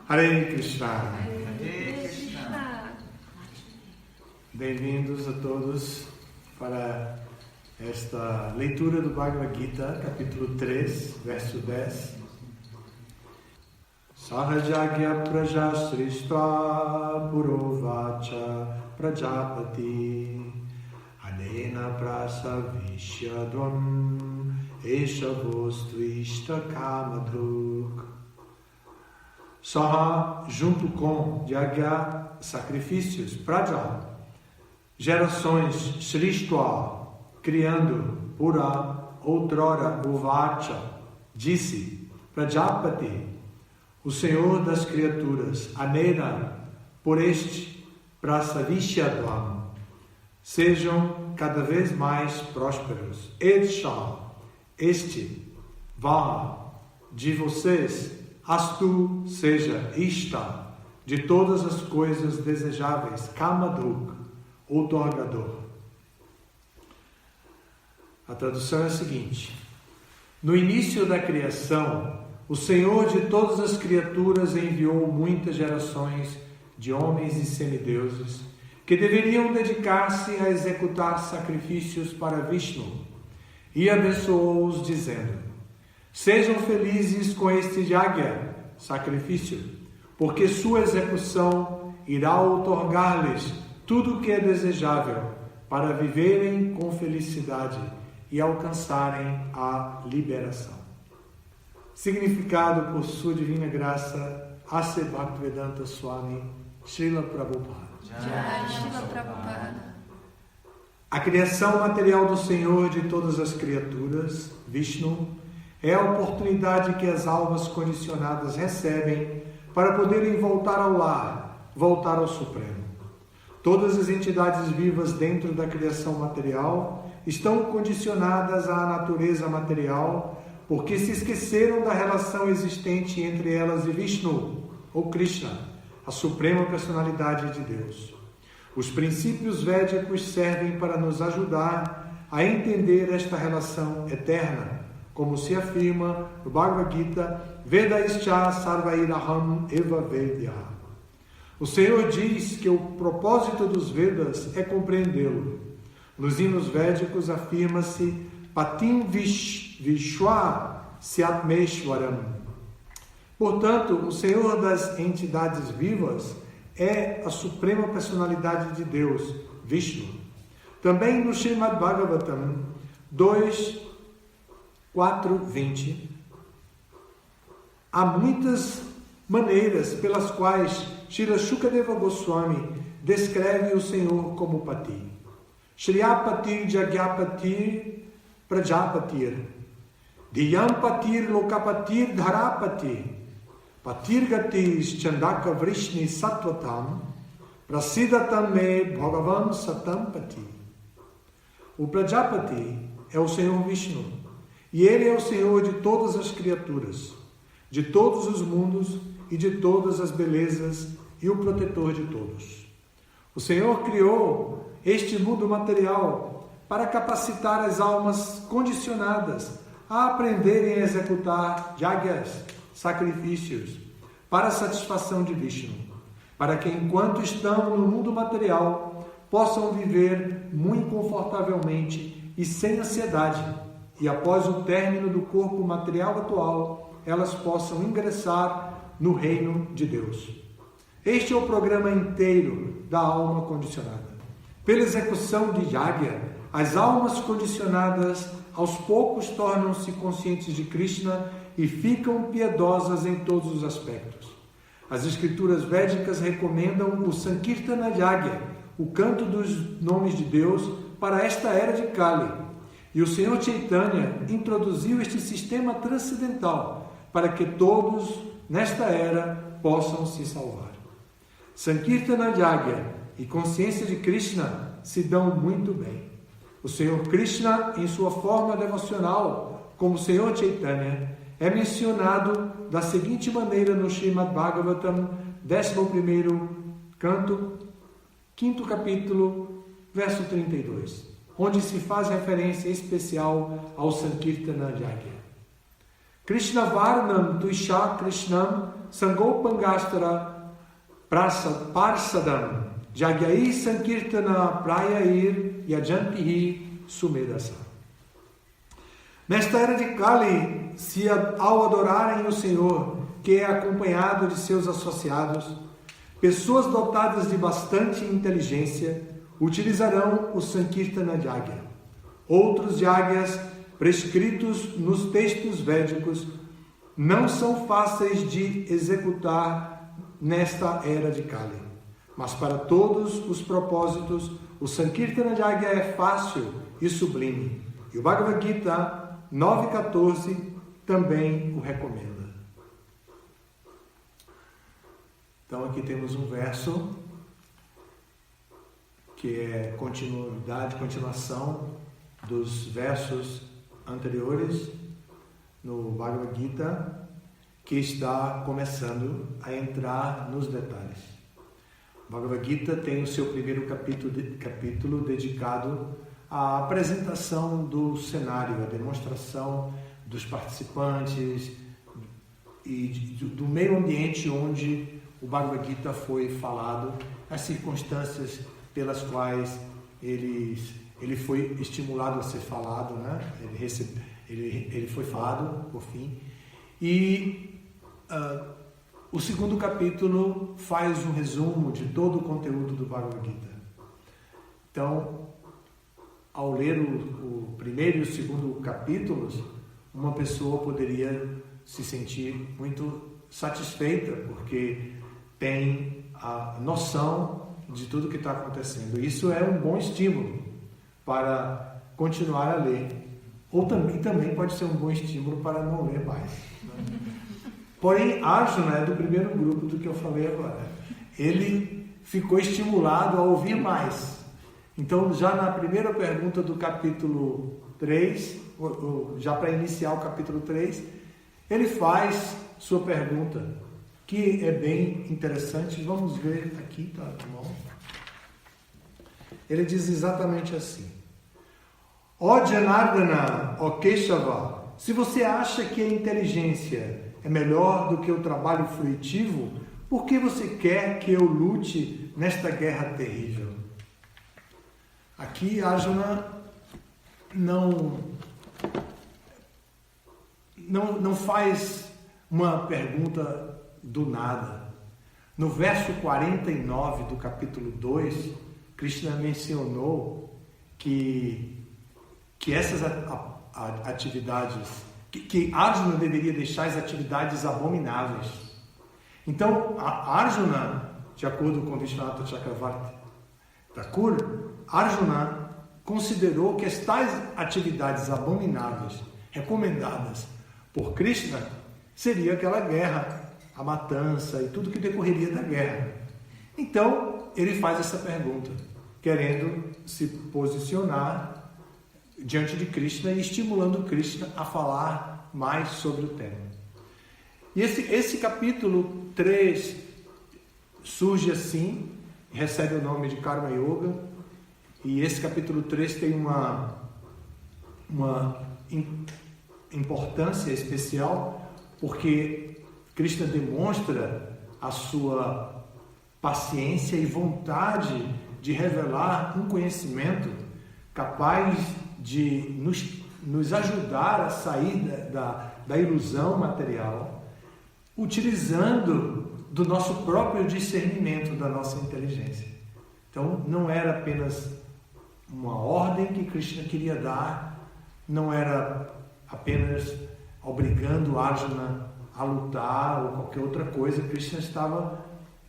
Hare Krishna. Hare Krishna. Bem-vindos a todos para esta leitura do Bhagavad Gita, capítulo 3, verso 10. Sahajagya praja srishta purovacha prajapati anena prasavishyadvam eshavostuvishta kamadruk. Saha, junto com Yagya, sacrifícios, Praja, gerações, Shrishta, criando, Pura, outrora, Uvacha, disse, Prajapati, o Senhor das criaturas, Anena, por este, Prasavishyadvam, sejam cada vez mais prósperos. Edsha, este, Vaha, de vocês, Astu, seja, Ishta, de todas as coisas desejáveis, Kamadruk, outorgador. A tradução é a seguinte: no início da criação, o Senhor de todas as criaturas enviou muitas gerações de homens e semideuses que deveriam dedicar-se a executar sacrifícios para Vishnu e abençoou-os dizendo: sejam felizes com este Yagya, sacrifício, porque sua execução irá outorgar-lhes tudo o que é desejável para viverem com felicidade e alcançarem a liberação. Significado por sua divina graça, A.C. Bhaktivedanta Swami, Srila Prabhupada. Jai Srila Prabhupada. A criação material do Senhor de todas as criaturas, Vishnu, é a oportunidade que as almas condicionadas recebem para poderem voltar ao lar, voltar ao Supremo. Todas as entidades vivas dentro da criação material estão condicionadas à natureza material porque se esqueceram da relação existente entre elas e Vishnu, ou Krishna, a suprema personalidade de Deus. Os princípios védicos servem para nos ajudar a entender esta relação eterna, como se afirma no Bhagavad Gita, Vedaischa Sarvairaham Eva Vedya. O Senhor diz que o propósito dos Vedas é compreendê-lo. Nos hinos védicos afirma-se Patim Vishwa Syatmeshwaram. Portanto, o Senhor das entidades vivas é a suprema personalidade de Deus, Vishnu. Também no Srimad Bhagavatam 2:4:20, há muitas maneiras pelas quais Srila Shukadeva Goswami descreve o Senhor como Pati. Shriyapatir Jagyapatir Prajapatir Diyampatir Lokapatir Dharapati Patirgatis Chandaka Vrishni Sattvatam Prasidatam Me Bhagavan Satampati. O Prajapati é o Senhor Vishnu, e Ele é o Senhor de todas as criaturas, de todos os mundos e de todas as belezas e o protetor de todos. O Senhor criou este mundo material para capacitar as almas condicionadas a aprenderem a executar yagyas, sacrifícios, para a satisfação de Vishnu, para que enquanto estão no mundo material possam viver muito confortavelmente e sem ansiedade, e após o término do corpo material atual, elas possam ingressar no reino de Deus. Este é o programa inteiro da alma condicionada. Pela execução de Yagya, as almas condicionadas aos poucos tornam-se conscientes de Krishna e ficam piedosas em todos os aspectos. As escrituras védicas recomendam o Sankirtana Yagya, o canto dos nomes de Deus, para esta era de Kali. E o Senhor Chaitanya introduziu este sistema transcendental para que todos, nesta era, possam se salvar. Sankirtana Yagya e consciência de Krishna se dão muito bem. O Senhor Krishna, em sua forma devocional, como o Senhor Chaitanya, é mencionado da seguinte maneira no Srimad Bhagavatam, 11º canto, 5º capítulo, verso 32. Onde se faz referência especial ao Sankirtana Yagya. Krishna Varnam Tuisha Krishnam Sangopangastara Parsadam Jagyai Sankirtana Prayair Yajantihi Sumedasa. Nesta era de Kali, se ao adorarem o Senhor, que é acompanhado de seus associados, pessoas dotadas de bastante inteligência utilizarão o Sankirtana Jagya. Outros Jagyas prescritos nos textos védicos não são fáceis de executar nesta era de Kali. Mas para todos os propósitos, o Sankirtana Jagya é fácil e sublime. E o Bhagavad Gita 9.14 também o recomenda. Então aqui temos um verso que é continuação dos versos anteriores no Bhagavad Gita, que está começando a entrar nos detalhes. O Bhagavad Gita tem o seu primeiro capítulo dedicado à apresentação do cenário, à demonstração dos participantes e do meio ambiente onde o Bhagavad Gita foi falado, as circunstâncias pelas quais ele foi estimulado a ser falado, né? Ele foi falado, por fim. E o segundo capítulo faz um resumo de todo o conteúdo do Bhagavad Gita. Então, ao ler o primeiro e o segundo capítulos, uma pessoa poderia se sentir muito satisfeita, porque tem a noção de tudo que está acontecendo. Isso é um bom estímulo para continuar a ler. Ou também pode ser um bom estímulo para não ler mais. Né? Porém, Arjuna é do primeiro grupo do que eu falei agora. Ele ficou estimulado a ouvir mais. Então, já na primeira pergunta do capítulo 3, já para iniciar o capítulo 3, ele faz sua pergunta, que é bem interessante. Vamos ver aqui, tá bom? Ele diz exatamente assim: Ó Janardana, ó Keshava, se você acha que a inteligência é melhor do que o trabalho fruitivo, por que você quer que eu lute nesta guerra terrível? Aqui Arjuna não faz uma pergunta do nada. No verso 49 do capítulo 2, Krishna mencionou que essas atividades, que Arjuna deveria deixar as atividades abomináveis. Então, Arjuna, de acordo com Vishwanath Chakravarti Thakur, Arjuna considerou que as tais atividades abomináveis recomendadas por Krishna seria aquela guerra, a matança e tudo que decorreria da guerra. Então, ele faz essa pergunta, querendo se posicionar diante de Krishna e estimulando Krishna a falar mais sobre o tema. E esse capítulo 3 surge assim, recebe o nome de Karma Yoga, e esse capítulo 3 tem uma importância especial, porque Krishna demonstra a sua paciência e vontade de revelar um conhecimento capaz de nos ajudar a sair da ilusão material, utilizando do nosso próprio discernimento, da nossa inteligência. Então, não era apenas uma ordem que Krishna queria dar, não era apenas obrigando Arjuna a lutar ou qualquer outra coisa. Krishna estava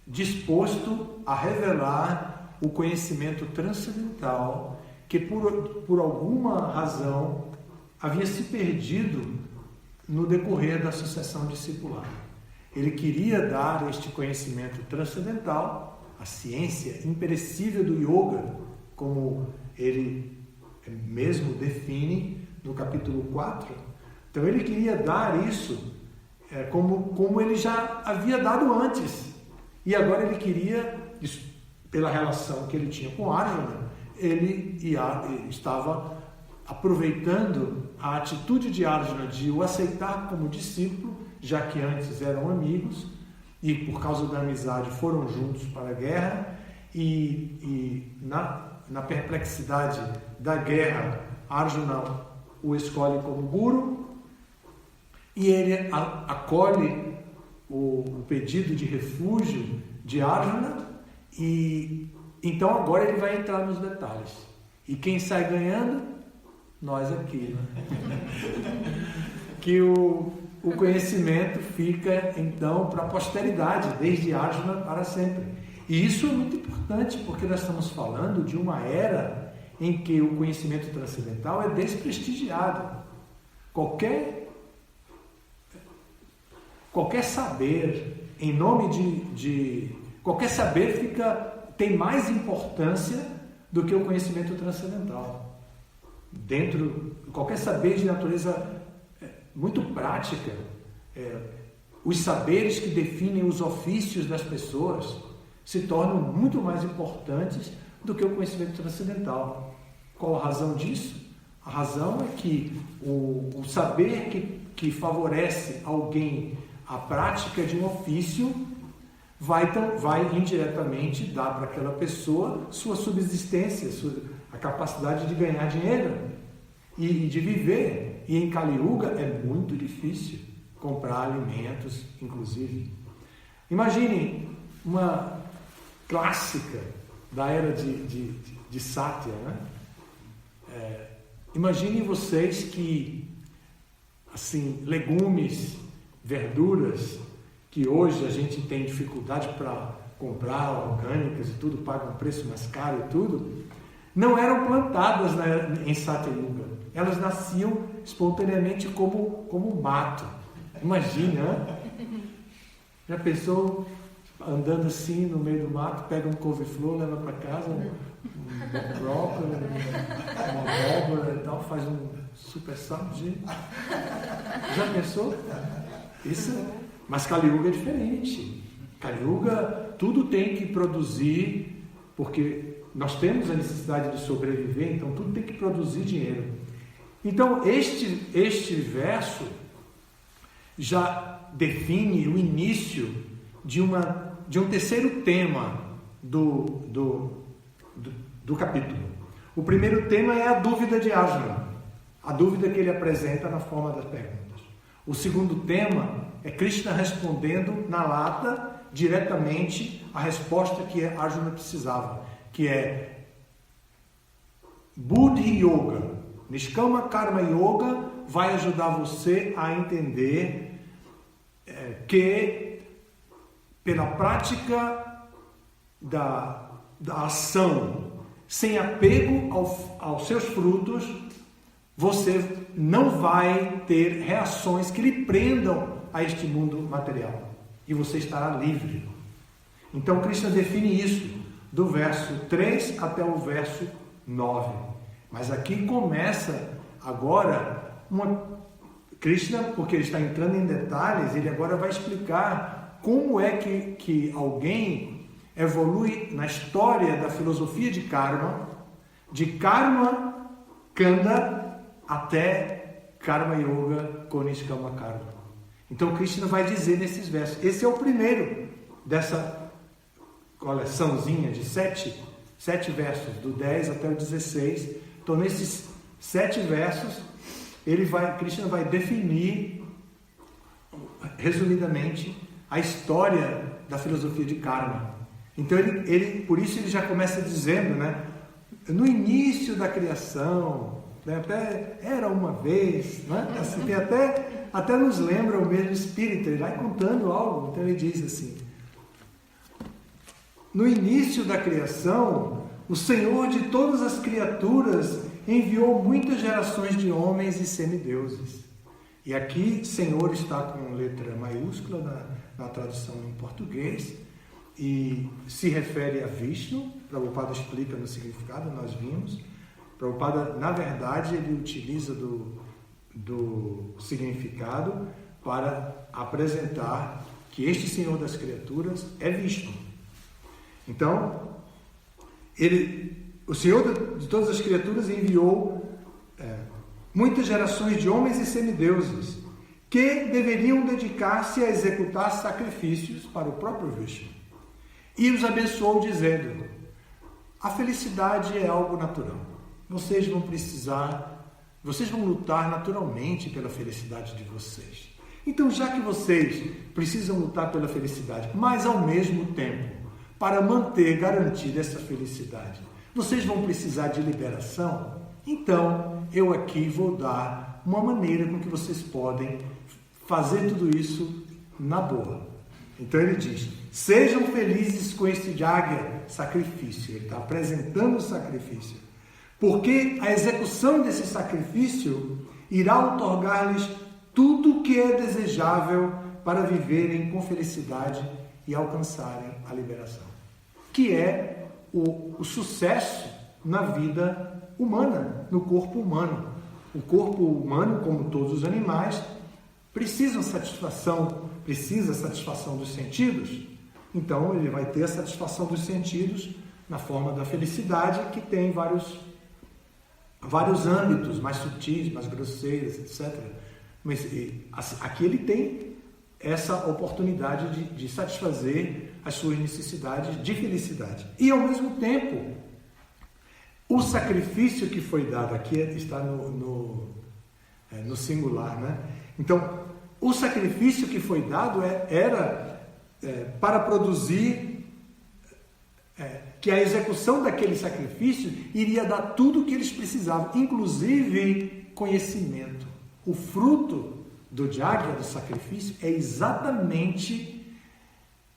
disposto a revelar o conhecimento transcendental que por alguma razão havia se perdido no decorrer da sucessão discipular. Ele queria dar este conhecimento transcendental, a ciência imperecível do yoga, como ele mesmo define no capítulo 4. Então ele queria dar isso como ele já havia dado antes. E agora ele queria, pela relação que ele tinha com Arjuna, ele estava aproveitando a atitude de Arjuna de o aceitar como discípulo, já que antes eram amigos, e por causa da amizade foram juntos para a guerra, e na perplexidade da guerra, Arjuna o escolhe como guru, e ele acolhe o pedido de refúgio de Arjuna, e então agora ele vai entrar nos detalhes. E quem sai ganhando? Nós aqui. Que o conhecimento fica então para a posteridade, desde Arjuna para sempre. E isso é muito importante, porque nós estamos falando de uma era em que o conhecimento transcendental é desprestigiado. Qualquer saber, em nome de qualquer saber tem mais importância do que o conhecimento transcendental. Qualquer saber de natureza muito prática, os saberes que definem os ofícios das pessoas se tornam muito mais importantes do que o conhecimento transcendental. Qual a razão disso? A razão é que o saber que favorece alguém a prática de um ofício vai indiretamente dar para aquela pessoa sua subsistência, a capacidade de ganhar dinheiro e de viver. E em Kali Yuga é muito difícil comprar alimentos, inclusive. Imaginem uma clássica da era de Satya, né? Imaginem vocês que, assim, legumes, verduras, que hoje a gente tem dificuldade para comprar, orgânicas e tudo, paga um preço mais caro e tudo, não eram plantadas em Satya Yuga. Elas nasciam espontaneamente como mato. Imagina, né? Já pensou andando assim no meio do mato, pega um couve-flor, leva para casa, um brócolis, uma abóbora e tal, faz um super salgadinho. Já pensou? Mas Kali Yuga é diferente. Kali Yuga, tudo tem que produzir, porque nós temos a necessidade de sobreviver, então tudo tem que produzir dinheiro. Então, este verso já define o início de um terceiro tema do capítulo. O primeiro tema é a dúvida de Arjuna, a dúvida que ele apresenta na forma das perguntas. O segundo tema é Krishna respondendo na lata diretamente a resposta que Arjuna precisava, que é Buddhi Yoga. Nishkama Karma Yoga vai ajudar você a entender que pela prática da ação sem apego aos seus frutos, você não vai ter reações que lhe prendam a este mundo material. E você estará livre. Então, Krishna define isso do verso 3 até o verso 9. Mas aqui começa agora Krishna, porque ele está entrando em detalhes, ele agora vai explicar como é que alguém evolui na história da filosofia de karma Kanda até Karma Yoga com Nishkama Karma. Então Krishna vai dizer nesses versos. Esse é o primeiro dessa coleçãozinha de sete versos, do 10 até o 16. Então nesses 7 versos, Krishna vai definir resumidamente a história da filosofia de karma. Então por isso ele já começa dizendo, né? No início da criação, né, até era uma vez, né? Assim, até nos lembra o mesmo espírito, ele vai contando algo. Então ele diz assim: no início da criação, o Senhor de todas as criaturas enviou muitas gerações de homens e semideuses. E aqui Senhor está com letra maiúscula na tradução em português e se refere a Vishnu. Prabhupada explica no significado, nós vimos. Prabhupada, na verdade, ele utiliza do significado para apresentar que este Senhor das criaturas é Vishnu. Então, o Senhor de todas as criaturas enviou muitas gerações de homens e semideuses. que deveriam dedicar-se a executar sacrifícios para o próprio Vishnu. E os abençoou dizendo: a felicidade é algo natural. Vocês vão lutar naturalmente pela felicidade de vocês. Então, já que vocês precisam lutar pela felicidade, mas ao mesmo tempo, para manter garantida essa felicidade, vocês vão precisar de liberação, então eu aqui vou dar uma maneira com que vocês podem fazer tudo isso na boa. Então ele diz: sejam felizes com este Yagya, sacrifício. Ele está apresentando o sacrifício, porque a execução desse sacrifício irá otorgar-lhes tudo o que é desejável para viverem com felicidade e alcançarem a liberação, que é o sucesso na vida humana, no corpo humano. O corpo humano, como todos os animais, precisa satisfação dos sentidos. Então ele vai ter a satisfação dos sentidos na forma da felicidade, que tem vários âmbitos mais sutis, mais grosseiros, etc. Mas aqui ele tem essa oportunidade de satisfazer as suas necessidades de felicidade. E ao mesmo tempo, o sacrifício que foi dado aqui está no singular, né? Então, o sacrifício que foi dado era para produzir, que a execução daquele sacrifício iria dar tudo o que eles precisavam, inclusive conhecimento. O fruto do Yagya, do sacrifício, é exatamente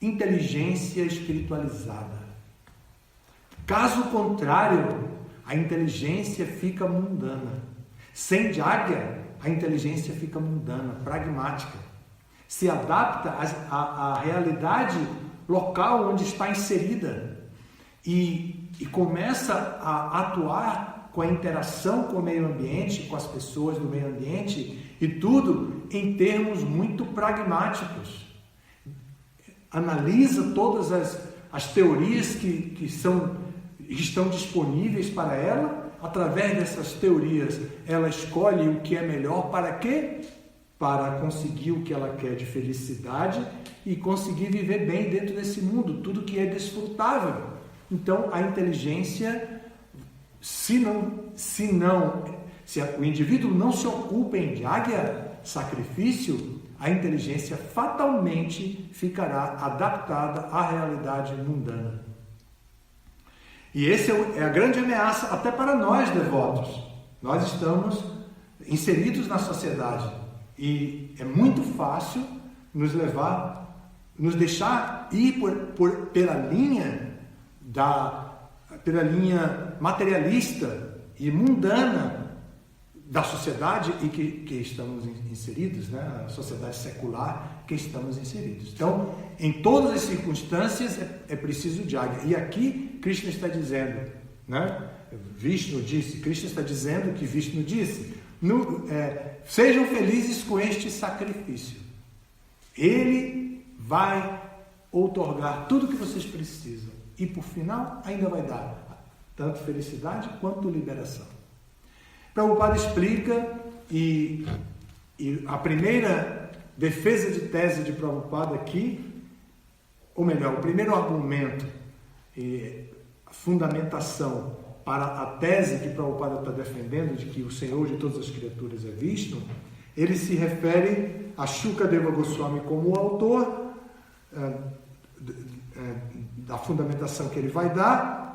inteligência espiritualizada. Caso contrário, a inteligência fica mundana. Sem Yagya, a inteligência fica mundana, pragmática. Se adapta à realidade local onde está inserida e começa a atuar com a interação com o meio ambiente, com as pessoas do meio ambiente e tudo em termos muito pragmáticos. Analisa todas as teorias que estão disponíveis para ela. Através dessas teorias, ela escolhe o que é melhor para quê? Para conseguir o que ela quer de felicidade e conseguir viver bem dentro desse mundo, tudo que é desfrutável. Então, a inteligência, se o indivíduo não se ocupa em Yagya, sacrifício, a inteligência fatalmente ficará adaptada à realidade mundana. E essa é a grande ameaça até para nós, devotos. Nós estamos inseridos na sociedade e é muito fácil nos deixar ir pela linha materialista e mundana da sociedade e que estamos inseridos, né? A sociedade secular que estamos inseridos. Então, em todas as circunstâncias é preciso Yagya. E aqui Krishna está dizendo, né? Krishna está dizendo que Vishnu disse: sejam felizes com este sacrifício. Ele vai outorgar tudo o que vocês precisam. E por final, ainda vai dar tanto felicidade quanto liberação. Prabhupada explica, e a primeira defesa de tese de Prabhupada aqui, ou melhor, o primeiro argumento, a fundamentação para a tese que Prabhupada está defendendo, de que o Senhor de todas as criaturas é Vishnu, ele se refere a Shukadeva Goswami como o autor da fundamentação que ele vai dar,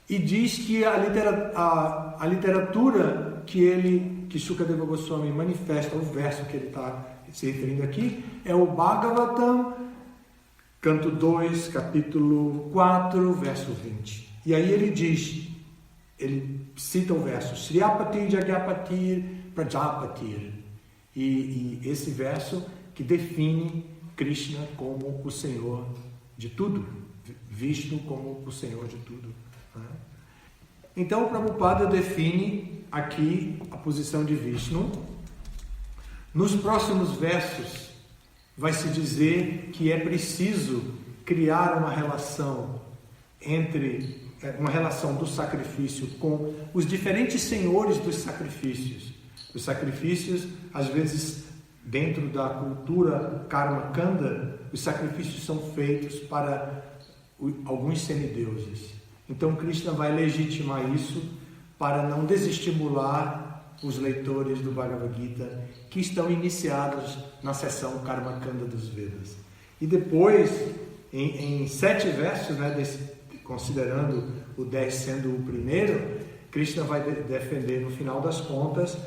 e diz que a literatura que Shukadeva Goswami manifesta, o verso que ele está se referindo aqui, é o Bhagavatam, canto 2, capítulo 4, verso 20. E aí ele cita o verso Shriyapati Jagyapatir Prajapatir. E esse verso que define Krishna como o Senhor de tudo, Vishnu como o Senhor de tudo. Então o Prabhupada define aqui a posição de Vishnu. Nos próximos versos vai se dizer que é preciso criar uma relação uma relação do sacrifício com os diferentes senhores dos sacrifícios. Os sacrifícios às vezes dentro da cultura Karma Kanda, os sacrifícios são feitos para alguns semideuses. Então Krishna vai legitimar isso para não desestimular os leitores do Bhagavad Gita que estão iniciados na seção Karma Kanda dos Vedas. E depois, em 7 versos, né, considerando o 10 sendo o primeiro, Krishna vai defender no final das contas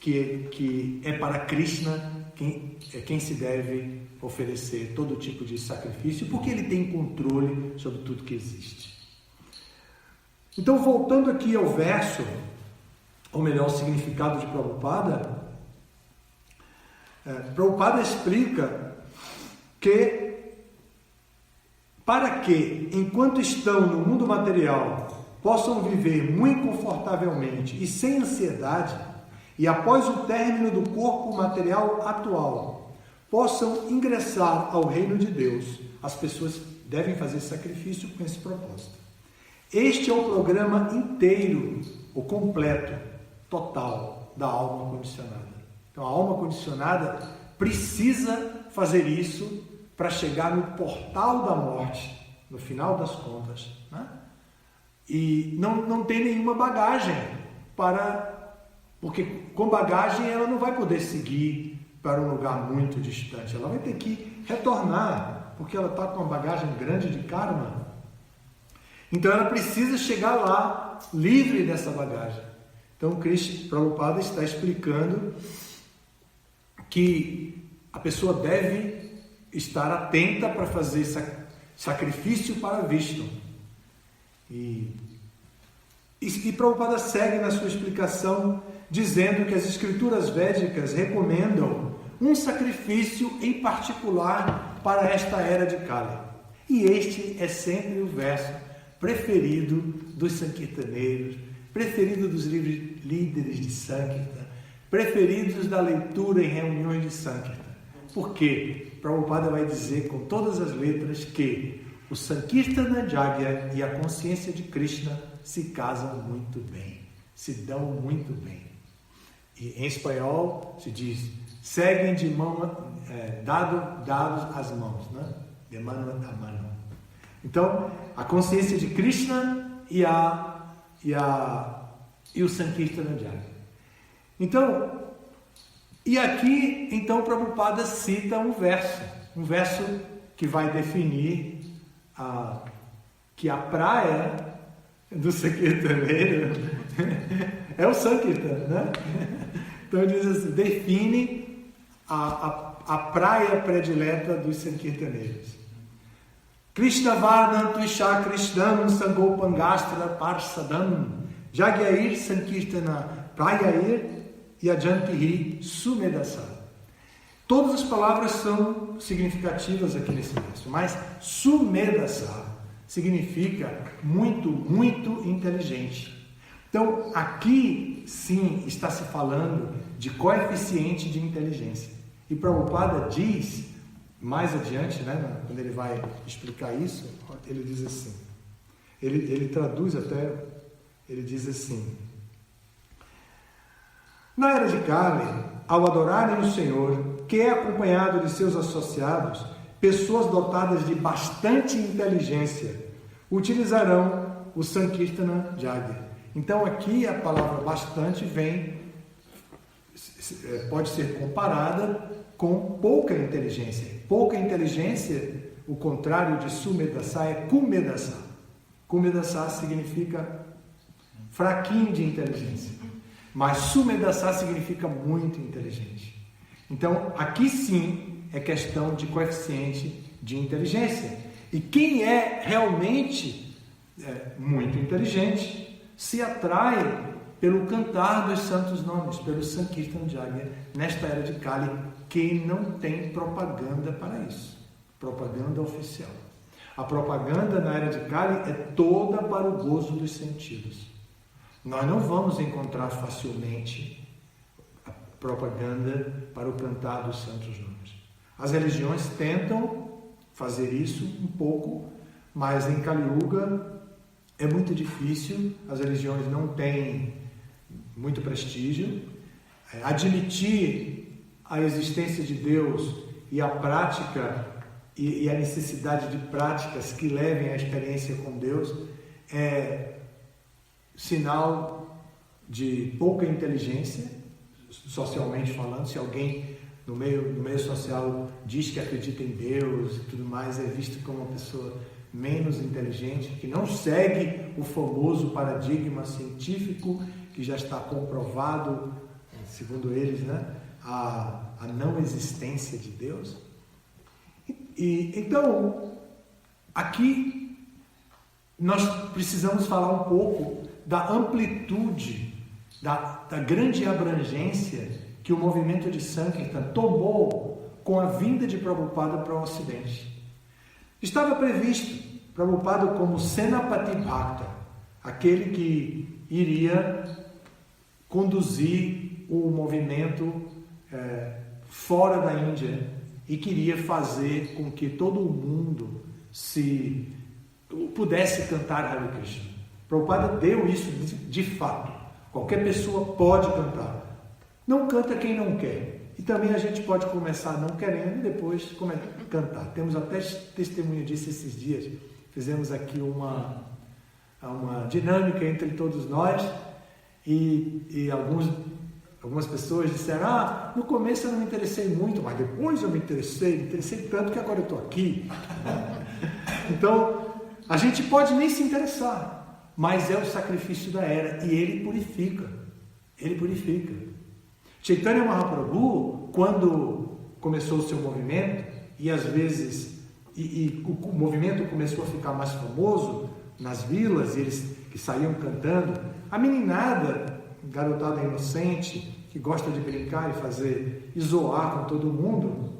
que é para Krishna quem se deve oferecer todo tipo de sacrifício, porque ele tem controle sobre tudo que existe. Então, voltando aqui ao verso, ou melhor, o significado de Prabhupada, Prabhupada explica que para que, enquanto estão no mundo material, possam viver muito confortavelmente e sem ansiedade, e após o término do corpo material atual, possam ingressar ao reino de Deus, as pessoas devem fazer sacrifício com esse propósito. Este é o programa inteiro, o completo, total, da alma condicionada. Então a alma condicionada precisa fazer isso para chegar no portal da morte, no final das contas, né? E não tem nenhuma bagagem porque com bagagem ela não vai poder seguir para um lugar muito distante, ela vai ter que retornar, porque ela está com uma bagagem grande de karma. Então ela precisa chegar lá livre dessa bagagem. Então Krishna Prabhupada está explicando que a pessoa deve estar atenta para fazer sacrifício para Vishnu. E Prabhupada segue na sua explicação dizendo que as escrituras védicas recomendam um sacrifício em particular para esta era de Kali. E este é sempre o verso preferido dos sankirtaneiros, preferido dos líderes de Sankirtan, preferidos da leitura em reuniões de Sankirtan. Por quê? Prabhupada vai dizer com todas as letras que o Sankirtana Jagya e a consciência de Krishna se casam muito bem, se dão muito bem. E em espanhol se diz, seguem de mão, dados as mãos, né? De mano a mano. Então, a consciência de Krishna e o Sankirtana Jagya. Então, e aqui, então, Prabhupada cita um verso que vai definir que a praia do Sankirtaneiro é o Sankirtan, né? Então diz assim, define a praia predileta dos Sankirtaneiros. Krishna Vardhan Tvisha Krishnam Sangopangastra Parsadam Jagyair Sankirtana Prayair Yajantihi Sumedasa. Todas as palavras são significativas aqui nesse verso, mas Sumedasa significa muito, muito inteligente. Então, aqui sim está se falando de coeficiente de inteligência. E Prabhupada diz, mais adiante, né, quando ele vai explicar isso, ele diz assim, ele traduz até, ele diz assim, na era de Kali, ao adorarem o Senhor, que é acompanhado de seus associados, pessoas dotadas de bastante inteligência utilizarão o Sankirtana Jagya. Então aqui a palavra bastante pode ser comparada com pouca inteligência. Pouca inteligência, o contrário de Sumedasa é Kumedasa. Kumedasa significa fraquinho de inteligência, mas Sumedasa significa muito inteligente. Então aqui sim é questão de coeficiente de inteligência. E quem é realmente muito inteligente se atrai pelo cantar dos santos nomes, pelo Sankirtan Jagya, nesta era de Kali, que não tem propaganda para isso, propaganda oficial. A propaganda na era de Kali é toda para o gozo dos sentidos. Nós não vamos encontrar facilmente a propaganda para o cantar dos santos nomes. As religiões tentam fazer isso um pouco, mas em Kali Yuga é muito difícil, as religiões não têm muito prestígio. Admitir a existência de Deus e a prática e a necessidade de práticas que levem à experiência com Deus é sinal de pouca inteligência, socialmente falando. Se alguém no meio social diz que acredita em Deus e tudo mais, é visto como uma pessoa menos inteligente, que não segue o famoso paradigma científico que já está comprovado, segundo eles, né, a não existência de Deus. Então, aqui nós precisamos falar um pouco da amplitude, da grande abrangência que o movimento de Sankirtan tomou com a vinda de Prabhupada para o Ocidente. Estava previsto Prabhupada como Senapati Bhakta, aquele que iria conduzir o movimento fora da Índia e queria fazer com que todo o mundo pudesse cantar Hare Krishna. Prabhupada deu isso de fato. Qualquer pessoa pode cantar. Não canta quem não quer. E também a gente pode começar não querendo e depois cantar. Temos até testemunho disso esses dias. Fizemos aqui uma dinâmica entre todos nós e algumas pessoas disseram: no começo eu não me interessei muito, mas depois eu me interessei tanto que agora eu estou aqui. Então, a gente pode nem se interessar, mas é o sacrifício da era e ele purifica. Chaitanya Mahaprabhu, quando começou o seu movimento, e às vezes o movimento começou a ficar mais famoso nas vilas, eles que saíam cantando, a meninada, garotada inocente, que gosta de brincar e zoar com todo mundo,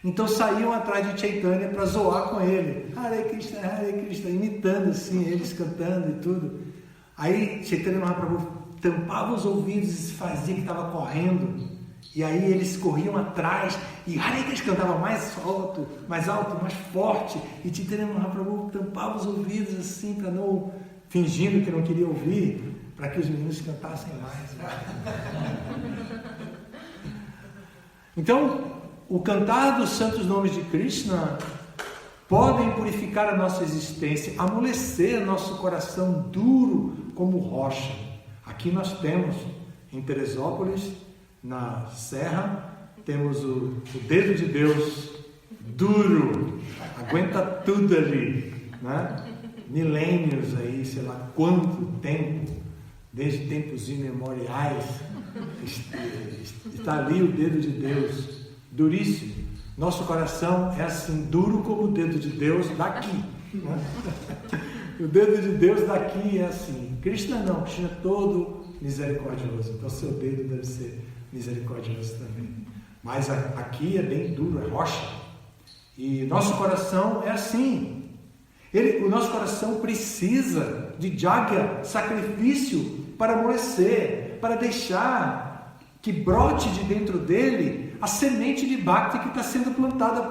então saíam atrás de Chaitanya para zoar com ele, Hare Krishna, imitando assim, eles cantando e tudo. Aí Chaitanya Mahaprabhu tampava os ouvidos e fazia que estava correndo, e aí eles corriam atrás e Hare Krishna cantava mais alto, mais forte, e Chaitanya Mahaprabhu tampava os ouvidos assim, para não, fingindo que não queria ouvir, para que os meninos cantassem mais. Então, o cantar dos santos nomes de Krishna podem purificar a nossa existência, amolecer nosso coração duro como rocha. Aqui nós temos, em Teresópolis, na Serra, temos o dedo de Deus duro, aguenta tudo ali, né? Milênios aí, sei lá quanto tempo, desde tempos imemoriais, está ali o dedo de Deus, duríssimo. Nosso coração é assim, duro como o dedo de Deus daqui, né? O dedo de Deus daqui é assim. Krishna não, Krishna é todo misericordioso, então seu dedo deve ser misericordioso também. Mas aqui é bem duro, é rocha. E nosso coração é assim. O nosso coração precisa de jagya, sacrifício, para amolecer, para deixar que brote de dentro dele a semente de Bhakti que está sendo plantada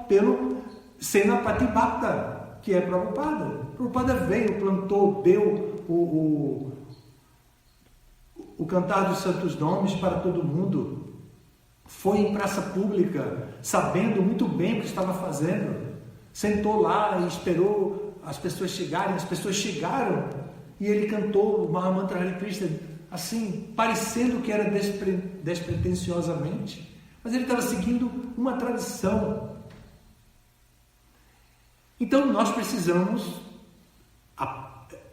pelo Senapati Bhakta, que é Prabhupada. Prabhupada veio, plantou, deu o cantar dos santos nomes para todo mundo. Foi em praça pública, sabendo muito bem o que estava fazendo. Sentou lá e esperou as pessoas chegarem. As pessoas chegaram e ele cantou o Mahamantra Hare Krishna, assim, parecendo que era despretensiosamente. Mas ele estava seguindo uma tradição. Então nós precisamos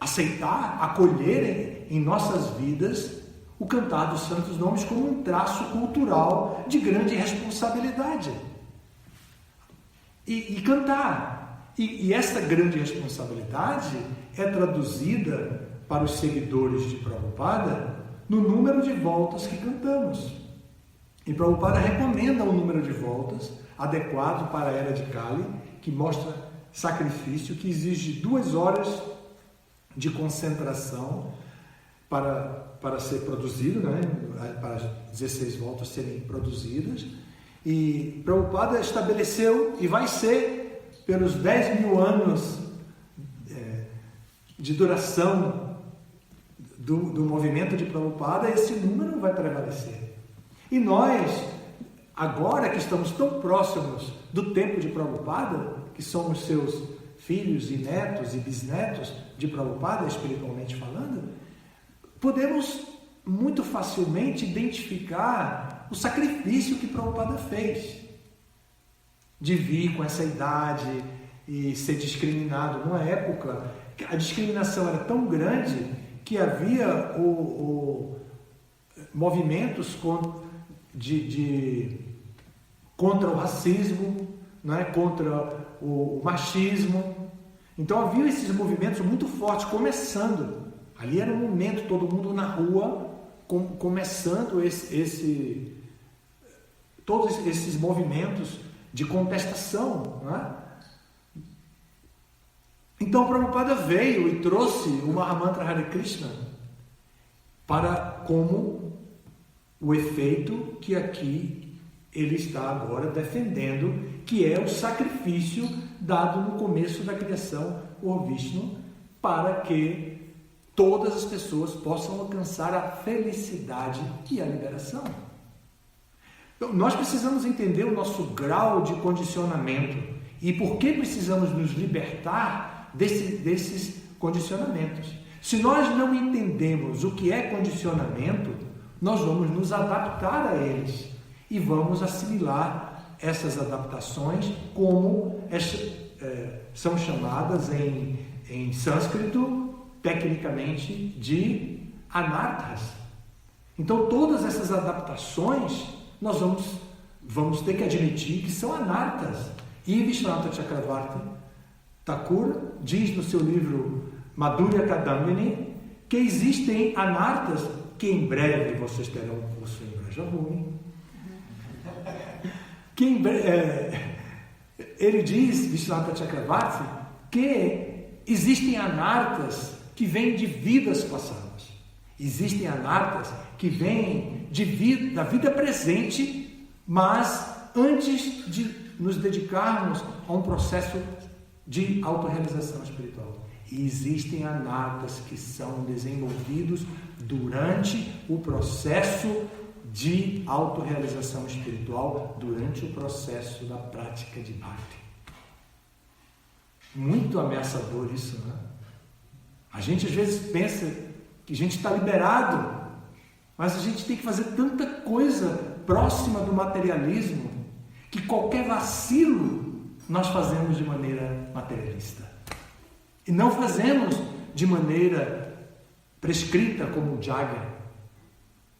aceitar, acolher em nossas vidas o cantar dos santos nomes como um traço cultural de grande responsabilidade. E cantar. E essa grande responsabilidade é traduzida para os seguidores de Prabhupada no número de voltas que cantamos. E Prabhupada recomenda um número de voltas adequado para a era de Kali, que mostra sacrifício, que exige 2 horas de concentração para ser produzido, né? Para as 16 voltas serem produzidas. E Prabhupada estabeleceu, e vai ser pelos 10.000 anos de duração do movimento de Prabhupada, esse número vai prevalecer. E nós agora que estamos tão próximos do tempo de Prabhupada, que somos seus filhos e netos e bisnetos de Prabhupada, espiritualmente falando, podemos muito facilmente identificar o sacrifício que Prabhupada fez de vir com essa idade e ser discriminado numa época que a discriminação era tão grande que havia movimentos contra o racismo, né? Contra o machismo. Então havia esses movimentos muito fortes começando. Ali era um momento, todo mundo na rua, começando todos esses movimentos de contestação, né? Então Prabhupada veio e trouxe o Mahamantra Hare Krishna como o efeito que aqui ele está agora defendendo, que é o sacrifício dado no começo da criação por Vishnu, para que todas as pessoas possam alcançar a felicidade e a liberação. Então, nós precisamos entender o nosso grau de condicionamento e por que precisamos nos libertar desses condicionamentos. Se nós não entendemos o que é condicionamento, nós vamos nos adaptar a eles e vamos assimilar essas adaptações como são chamadas em sânscrito, tecnicamente, de anarthas. Então todas essas adaptações nós vamos ter que admitir que são anarthas. E Vishwanath Chakravarti Thakur diz no seu livro Madhurya Kadambini que existem anarthas que em breve vocês terão um curso em Brajabhumi. Ele diz, Vishwanath Chakravarti, que existem anarthas que vêm de vidas passadas. Existem anarthas que vêm da vida presente, mas antes de nos dedicarmos a um processo de autorrealização espiritual. E existem anarthas que são desenvolvidos durante o processo de autorrealização espiritual, durante o processo da prática de Bhakti. Muito ameaçador isso, né? A gente às vezes pensa que a gente está liberado, mas a gente tem que fazer tanta coisa próxima do materialismo que qualquer vacilo nós fazemos de maneira materialista. E não fazemos de maneira prescrita como o Jagya.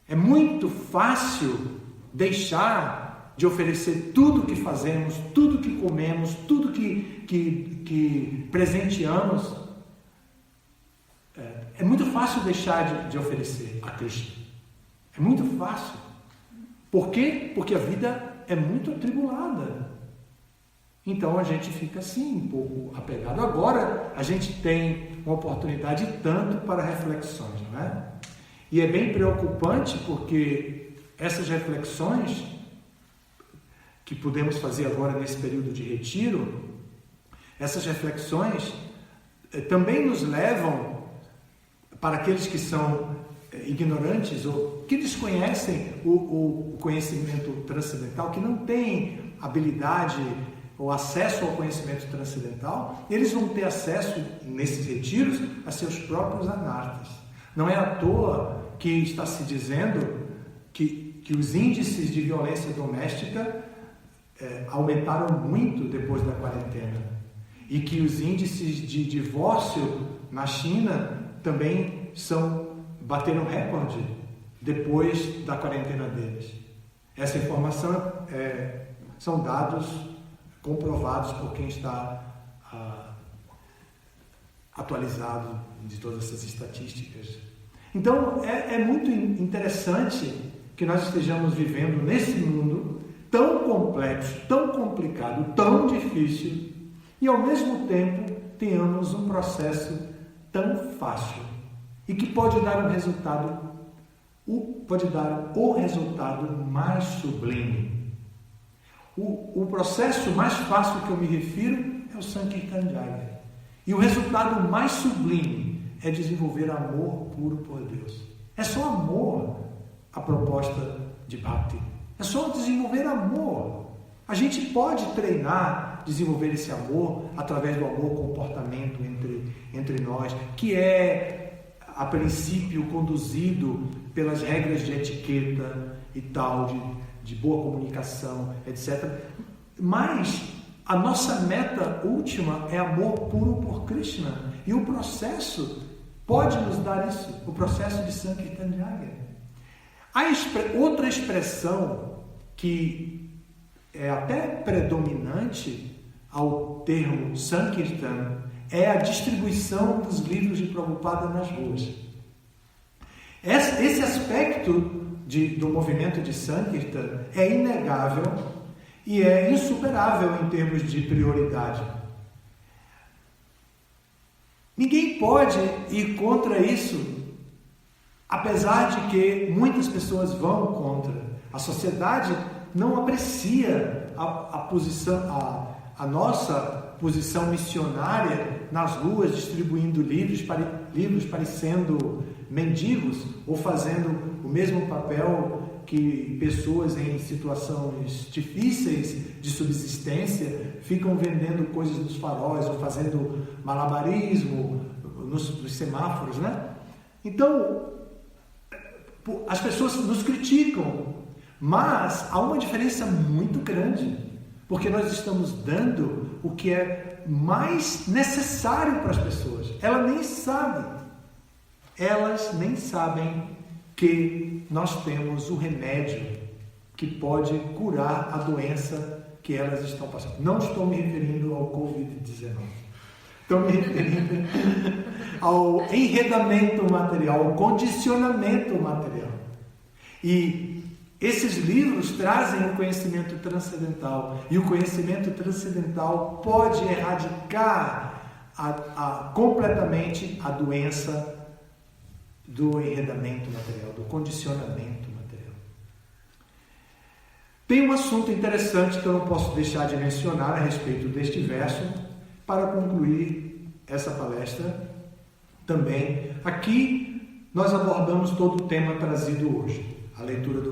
É muito fácil deixar de oferecer tudo que fazemos, tudo que comemos, tudo que presenteamos. É muito fácil deixar de oferecer a Krishna. É muito fácil. Por quê? Porque a vida é muito atribulada. Então a gente fica assim, um pouco apegado. Agora a gente tem uma oportunidade tanto para reflexões, não é? E é bem preocupante porque essas reflexões que podemos fazer agora nesse período de retiro, essas reflexões também nos levam para aqueles que são ignorantes ou que desconhecem o conhecimento transcendental, que não têm habilidade ou acesso ao conhecimento transcendental, eles vão ter acesso nesses retiros a seus próprios anarthas. Não é à toa que está se dizendo que os índices de violência doméstica aumentaram muito depois da quarentena e que os índices de divórcio na China também bateram recorde depois da quarentena deles. Essa informação são dados comprovados por quem está atualizado de todas essas estatísticas. Então, é muito interessante que nós estejamos vivendo nesse mundo tão complexo, tão complicado, tão difícil, e ao mesmo tempo tenhamos um processo tão fácil e que pode dar o resultado mais sublime. O processo mais fácil que eu me refiro é o Sankirtan Jagya. E o resultado mais sublime é desenvolver amor puro por Deus. É só amor a proposta de Bhakti. É só desenvolver amor. A gente pode treinar, desenvolver esse amor através do amor comportamento entre nós, que é, a princípio, conduzido pelas regras de etiqueta e tal, de boa comunicação, etc. Mas a nossa meta última é amor puro por Krishna. E o processo pode nos dar isso, o processo de Sankirtan Jagya. Outra expressão que é até predominante ao termo Sankirtan é a distribuição dos livros de Prabhupada nas ruas. Esse aspecto do movimento de Sankirtan é inegável e é insuperável em termos de prioridade. Ninguém pode ir contra isso, apesar de que muitas pessoas vão contra. A sociedade não aprecia a nossa posição missionária nas ruas, distribuindo livros parecendo mendigos ou fazendo o mesmo papel que pessoas em situações difíceis de subsistência ficam vendendo coisas nos faróis ou fazendo malabarismo nos semáforos, né? Então, as pessoas nos criticam, mas há uma diferença muito grande, porque nós estamos dando o que é mais necessário para as pessoas. Elas nem sabem que nós temos o remédio que pode curar a doença que elas estão passando. Não estou me referindo ao Covid-19. Estou me referindo ao enredamento material, ao condicionamento material. E esses livros trazem o conhecimento transcendental. E o conhecimento transcendental pode erradicar completamente a doença do enredamento material, do condicionamento material. Tem um assunto interessante que eu não posso deixar de mencionar a respeito deste verso para concluir essa palestra também. Aqui nós abordamos todo o tema trazido hoje, a leitura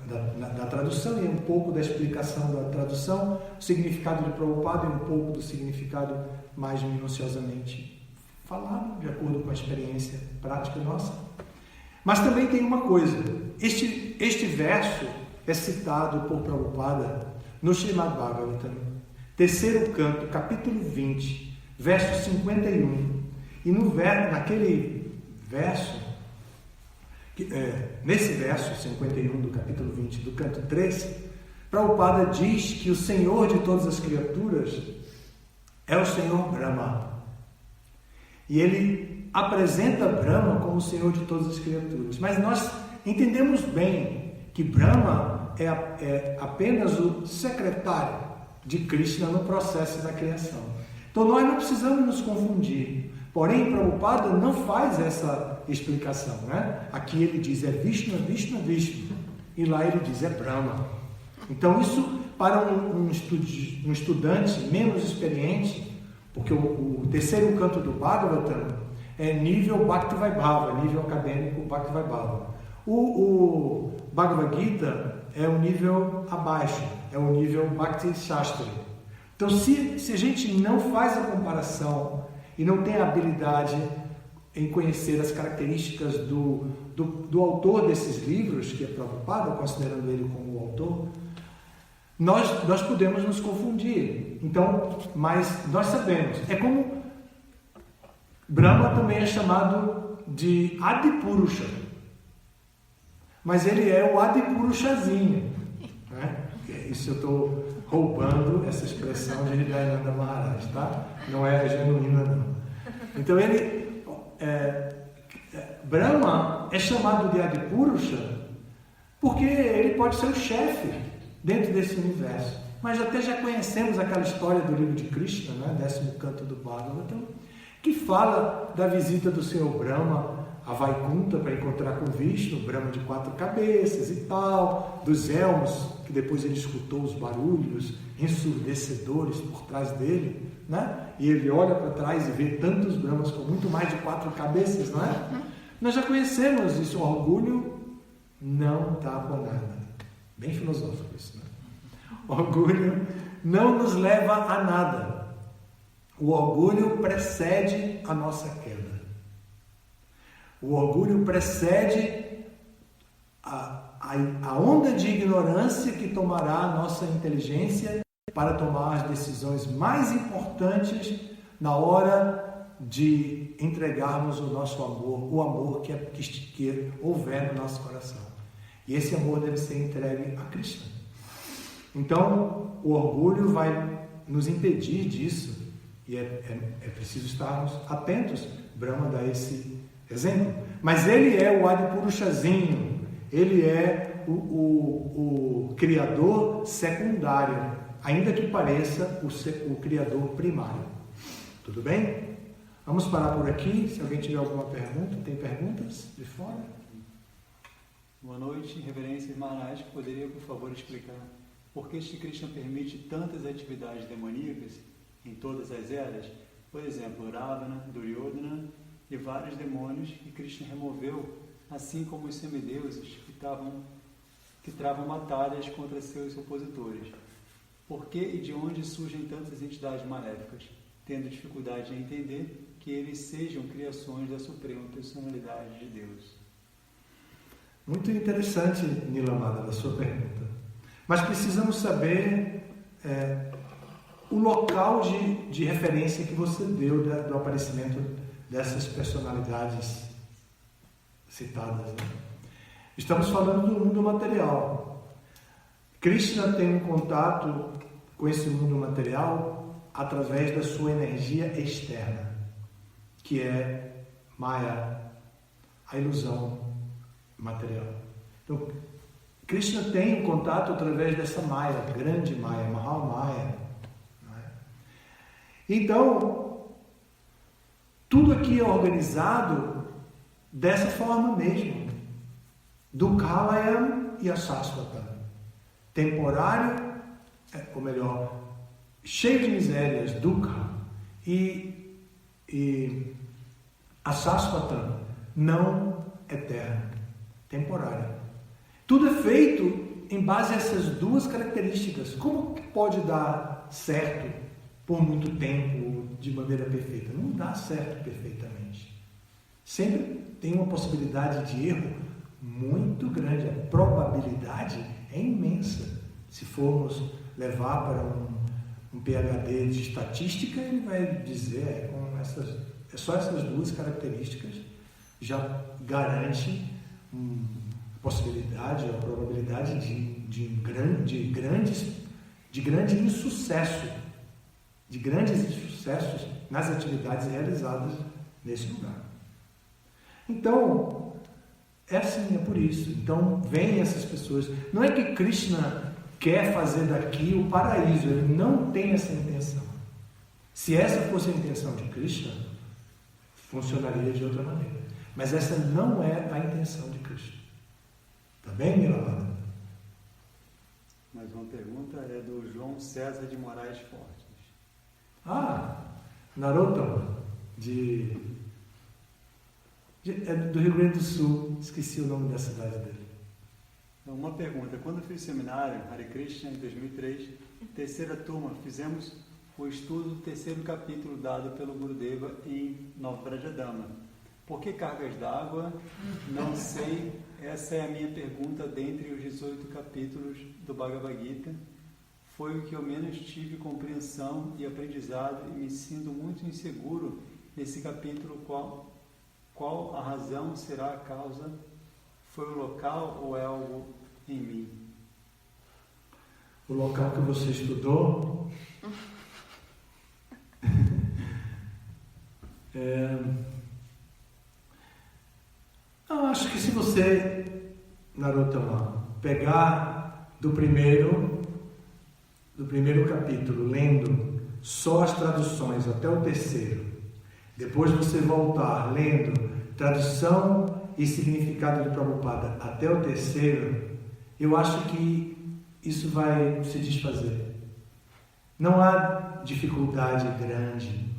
da tradução e um pouco da explicação da tradução, o significado de Prabhupada e um pouco do significado mais minuciosamente falado, de acordo com a experiência prática nossa. Mas também tem uma coisa, este verso é citado por Prabhupada no Srimad Bhagavatam, terceiro canto, capítulo 20, verso 51. E naquele verso, nesse verso 51 do capítulo 20 do canto 3, Prabhupada diz que o Senhor de todas as criaturas é o Senhor Brahma. E ele apresenta Brahma como o Senhor de todas as criaturas. Mas nós entendemos bem que Brahma é apenas o secretário de Krishna no processo da criação. Então nós não precisamos nos confundir. Porém, Prabhupada não faz essa explicação, né? Aqui ele diz é Vishnu, Vishnu, Vishnu. E lá ele diz é Brahma. Então isso, para um estudante menos experiente, porque o terceiro canto do Bhagavatam é nível Bhakti Vaibhava, nível acadêmico Bhakti Vaibhava. O Bhagavad Gita é o nível abaixo, é o nível Bhakti Shastri. Então, se a gente não faz a comparação e não tem a habilidade em conhecer as características do autor desses livros, que é Prabhupada, considerando ele como o autor, nós podemos nos confundir. Então, mas nós sabemos, é como Brahma também é chamado de Adipurusha, mas ele é o Adipurushazinho, né? Isso eu estou roubando essa expressão de Hridayananda Maharaj, tá? Não é genuína não. Então Brahma é chamado de Adipurusha porque ele pode ser o chefe dentro desse universo. Mas até já conhecemos aquela história do livro de Krishna, né? 10º canto do Bhagavatam, que fala da visita do Senhor Brahma a Vaikunta para encontrar com Vishnu, Brahma de 4 cabeças e tal, dos elmos, que depois ele escutou os barulhos ensurdecedores por trás dele, né? E ele olha para trás e vê tantos Brahmas com muito mais de 4 cabeças, não é? Nós já conhecemos isso, o orgulho não tapa nada. Bem filosófico isso, né? Orgulho não nos leva a nada. O orgulho precede a nossa queda. O orgulho precede a onda de ignorância que tomará a nossa inteligência para tomar as decisões mais importantes na hora de entregarmos o nosso amor, o amor que houver no nosso coração. E esse amor deve ser entregue a Cristo. Então, o orgulho vai nos impedir disso e é preciso estarmos atentos. Brahma dá esse exemplo. Mas ele é o Adipurushazinho, ele é o criador secundário, ainda que pareça o criador primário. Tudo bem? Vamos parar por aqui. Se alguém tiver alguma pergunta, tem perguntas de fora? Boa noite, Reverência Maharaj. Poderia, por favor, explicar por que Shri Krishna permite tantas atividades demoníacas em todas as eras? Por exemplo, Ravana, Duryodhana e vários demônios que Krishna removeu, assim como os semideuses que travam batalhas contra seus opositores. Por que e de onde surgem tantas entidades maléficas, tendo dificuldade em entender que eles sejam criações da Suprema Personalidade de Deus? Muito interessante, Nilamada, a sua pergunta. Mas precisamos saber o local de referência que você deu do aparecimento dessas personalidades citadas, né? Estamos falando do mundo material. Krishna tem um contato com esse mundo material através da sua energia externa, que é Maya, a ilusão material. Então, Krishna tem um contato através dessa Maya, grande Maya, Mahamaya. Então, tudo aqui é organizado dessa forma mesmo, do Kalayam e a Sasvatam. Temporário, ou melhor, cheio de misérias, Dukkha, e a Sasvatam, não eterna, temporária. Tudo é feito em base a essas duas características. Como que pode dar certo por muito tempo, de maneira perfeita? Não dá certo perfeitamente. Sempre tem uma possibilidade de erro muito grande. A probabilidade é imensa. Se formos levar para um PhD de estatística, ele vai dizer só essas duas características já garante a possibilidade, a probabilidade de grande insucesso, de grandes insucessos nas atividades realizadas nesse lugar. Então, é assim, é por isso. Então, vêm essas pessoas. Não é que Krishna quer fazer daqui o paraíso, ele não tem essa intenção. Se essa fosse a intenção de Krishna, funcionaria de outra maneira. Mas essa não é a intenção de Krishna. Tá bem, Nilamada? Mais uma pergunta é do João César de Moraes Fortes. Narottama, é do Rio Grande do Sul, esqueci o nome da cidade dele. Uma pergunta: quando fiz o seminário Hare Krishna em 2003, terceira turma, fizemos o estudo do terceiro capítulo dado pelo Gurudeva em Nova Brajadama. Por que cargas d'água? Não sei, essa é a minha pergunta dentre os 18 capítulos do Bhagavad Gita. Foi o que eu menos tive compreensão e aprendizado e me sinto muito inseguro nesse capítulo. Qual a razão será a causa? Foi o local ou é algo em mim? O local que você estudou eu acho que se você, Narottama, pegar do primeiro capítulo, lendo só as traduções até o terceiro, depois você voltar lendo tradução e significado de Prabhupada até o terceiro, eu acho que isso vai se desfazer. Não há dificuldade grande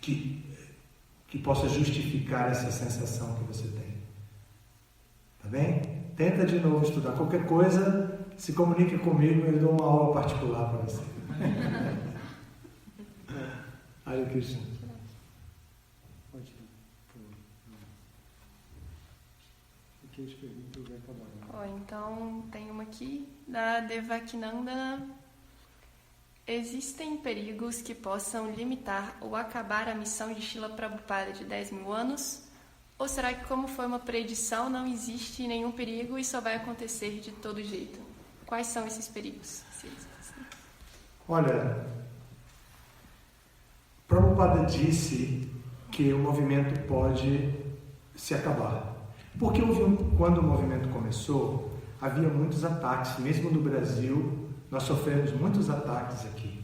que possa justificar essa sensação que você tem. Tá bem? tenta de novo estudar. Qualquer coisa, se comunique comigo, eu dou uma aula particular para você. Hare Krishna. Pode ir. Aqui as perguntas já acabaram. Então, tem uma aqui da Devakinandana. Existem perigos que possam limitar ou acabar a missão de Srila Prabhupada de 10.000 anos? Ou será que, como foi uma predição, não existe nenhum perigo e só vai acontecer de todo jeito? Quais são esses perigos? Olha, Prabhupada disse que o movimento pode se acabar. Porque quando o movimento começou, havia muitos ataques, mesmo no Brasil, nós sofremos muitos ataques aqui.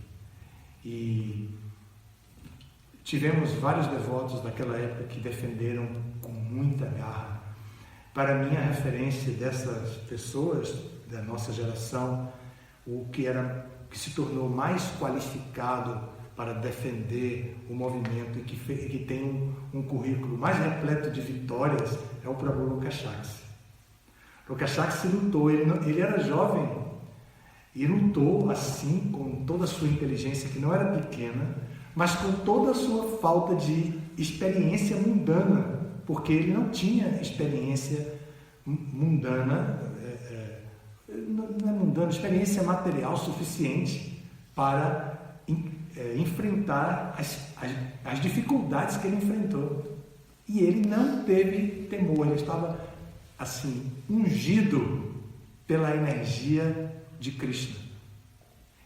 E tivemos vários devotos daquela época que defenderam com muita garra. Para mim, a referência dessas pessoas, da nossa geração, o que se tornou mais qualificado para defender o movimento e que tem um currículo mais repleto de vitórias é o Prabhu Lokashaksi. Lokashaksi lutou, ele era jovem e lutou assim com toda a sua inteligência, que não era pequena, mas com toda a sua falta de experiência mundana, porque ele não tinha experiência mundana, não é mundana, experiência material suficiente para enfrentar as dificuldades que ele enfrentou. E ele não teve temor, ele estava assim, ungido pela energia de Krishna.